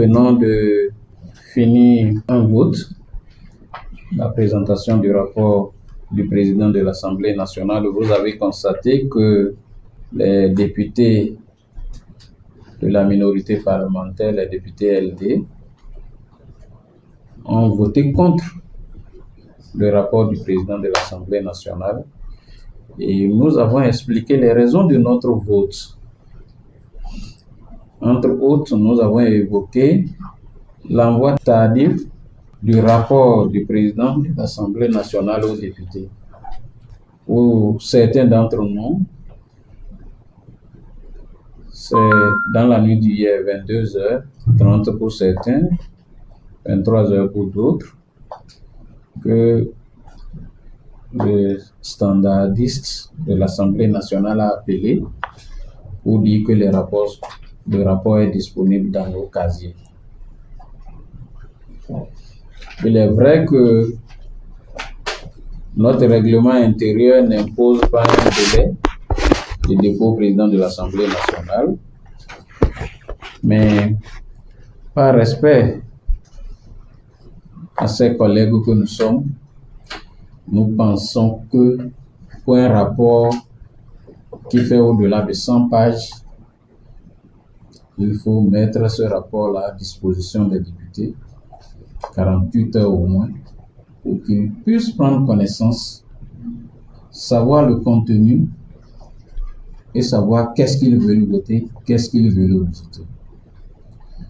venons de finir un vote, la présentation du rapport du président de l'Assemblée nationale. Vous avez constaté que les députés de la minorité parlementaire, les députés LD, ont voté contre le rapport du président de l'Assemblée nationale et nous avons expliqué les raisons de notre vote. Entre autres, nous avons évoqué l'envoi tardif du rapport du président de l'Assemblée nationale aux députés. Pour certains d'entre nous, c'est dans la nuit d'hier, 22h30 pour certains, 23h pour d'autres, que le standardiste de l'Assemblée nationale a appelé pour dire que le rapport est disponible dans nos casiers. Il est vrai que notre règlement intérieur n'impose pas un délai de dépôt au président de l'Assemblée nationale, mais par respect à ces collègues que nous sommes, nous pensons que pour un rapport qui fait au-delà de 100 pages, il faut mettre ce rapport-là à disposition des députés, 48 heures au moins, pour qu'ils puissent prendre connaissance, savoir le contenu et savoir qu'est-ce qu'ils veulent voter, qu'est-ce qu'ils veulent rejeter.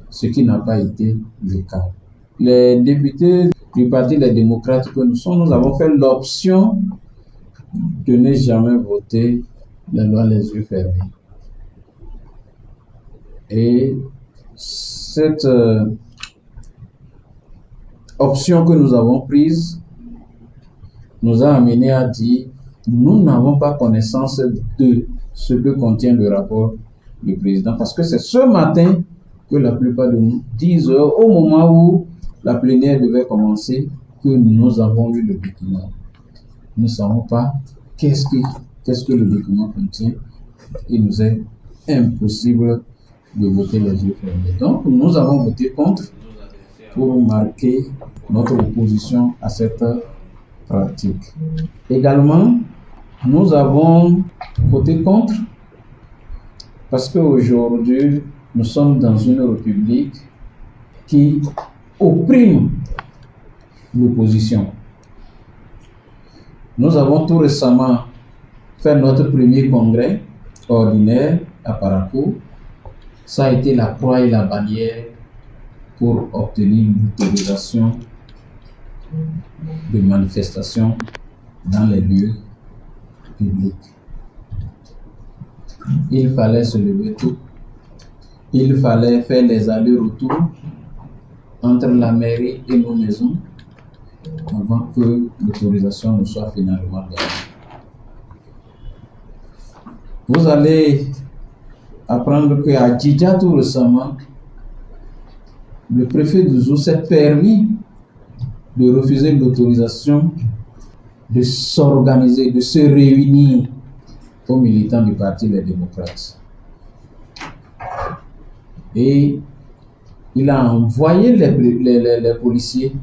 Ce qui n'a pas été le cas. Les députés du Parti des démocrates que nous sommes, nous avons fait l'option de ne jamais voter la loi les yeux fermés. Et cette option que nous avons prise nous a amené à dire nous n'avons pas connaissance de ce que contient le rapport du président, parce que c'est ce matin que la plupart de nous, 10 heures, au moment où la plénière devait commencer, que nous avons eu le document. Nous ne savons pas qu'est-ce que le document contient. Il nous est impossible de voter les yeux fermés. Donc, nous avons voté contre pour marquer notre opposition à cette pratique. Également, nous avons voté contre parce qu'aujourd'hui, nous sommes dans une république qui opprime l'opposition. Nous avons tout récemment fait notre premier congrès ordinaire à Parakou. Ça a été la croix et la bannière pour obtenir une autorisation de manifestation dans les lieux publics. Il fallait se lever tôt. Il fallait faire les allers-retours entre la mairie et nos maisons avant que l'autorisation ne soit finalement donnée. Vous allez apprendre qu'à Djidja tout récemment, le préfet de Zou s'est permis de refuser l'autorisation de s'organiser, de se réunir aux militants du Parti des démocrates. Et il a envoyé les policiers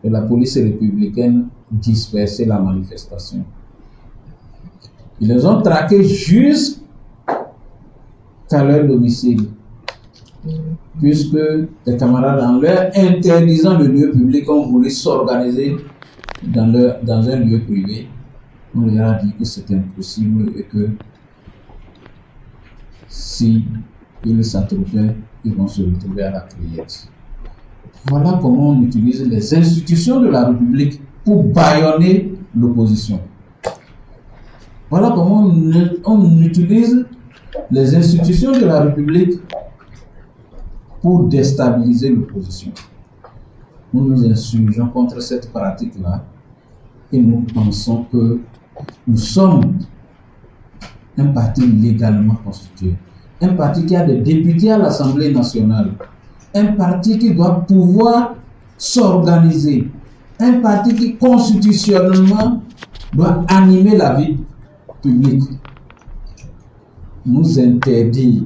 de la police républicaine disperser la manifestation. Ils les ont traqués jusqu'à leur domicile, puisque les camarades, en leur interdisant le lieu public, ont voulu s'organiser dans un lieu privé. On leur a dit que c'était impossible et que si ils s'attrouvaient, ils vont se retrouver à la criette. Voilà comment on utilise les institutions de la République pour bâillonner l'opposition. Voilà comment on utilise les institutions de la République pour déstabiliser l'opposition. Nous nous insurgeons contre cette pratique-là et nous pensons que nous sommes un parti légalement constitué, un parti qui a des députés à l'Assemblée nationale, un parti qui doit pouvoir s'organiser, un parti qui constitutionnellement doit animer la vie publique. Nous interdire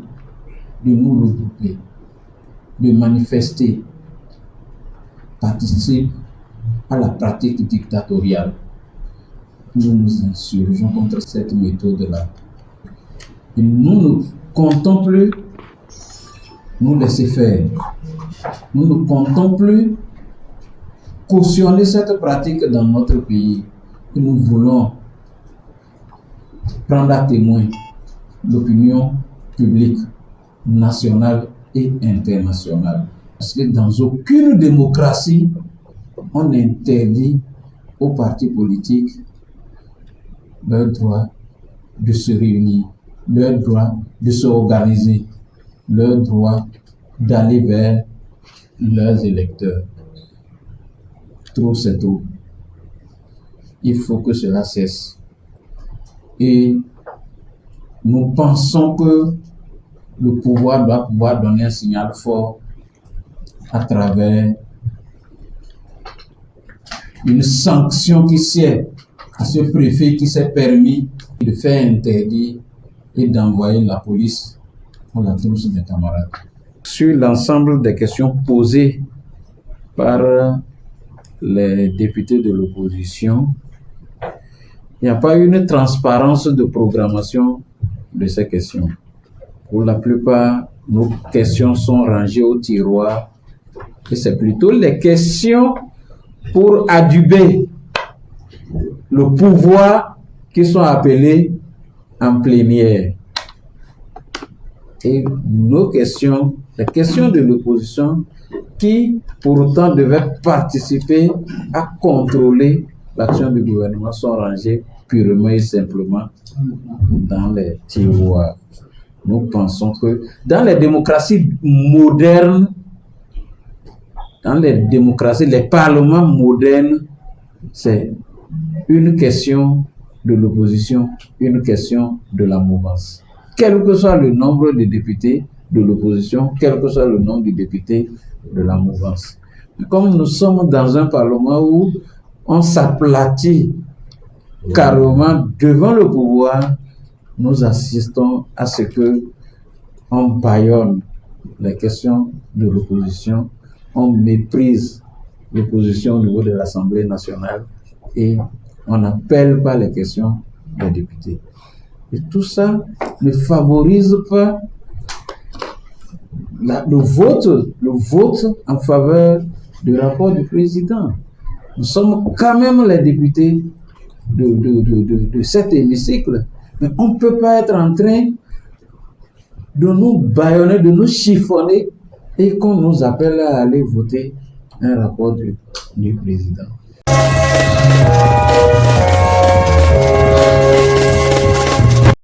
de nous regrouper, de manifester participent à la pratique dictatoriale. Nous nous insurgeons contre cette méthode-là. Et nous ne comptons plus nous laisser faire. Nous ne comptons plus cautionner cette pratique dans notre pays. Et nous voulons prendre à témoin l'opinion publique nationale et internationale. Parce que dans aucune démocratie, on interdit aux partis politiques leur droit de se réunir, leur droit de s'organiser, leur droit d'aller vers leurs électeurs. Trop, c'est trop. Il faut que cela cesse. Et nous pensons que le pouvoir doit pouvoir donner un signal fort à travers une sanction qui sied à ce préfet qui s'est permis de faire interdire et d'envoyer la police pour la trousse des camarades. Sur l'ensemble des questions posées par les députés de l'opposition, il n'y a pas eu une transparence de programmation de ces questions. Pour la plupart, nos questions sont rangées au tiroir et c'est plutôt les questions pour aduber le pouvoir qui sont appelées en plénière. Et nos questions, les questions de l'opposition qui pourtant devaient participer à contrôler l'action du gouvernement sont rangées purement et simplement dans les tiroirs. Nous pensons que dans les démocraties modernes, dans les démocraties, les parlements modernes, c'est une question de l'opposition, une question de la mouvance. Quel que soit le nombre de députés de l'opposition, quel que soit le nombre de députés de la mouvance. Mais comme nous sommes dans un parlement où on s'aplatit carrément devant le pouvoir, nous assistons à ce que on bâillonne les questions de l'opposition, on méprise l'opposition au niveau de l'Assemblée nationale et on n'appelle pas les questions des députés. Et tout ça ne favorise pas le vote en faveur du rapport du président. Nous sommes quand même les députés de cet hémicycle, mais on ne peut pas être en train de nous bâillonner, de nous chiffonner et qu'on nous appelle à aller voter un rapport du président.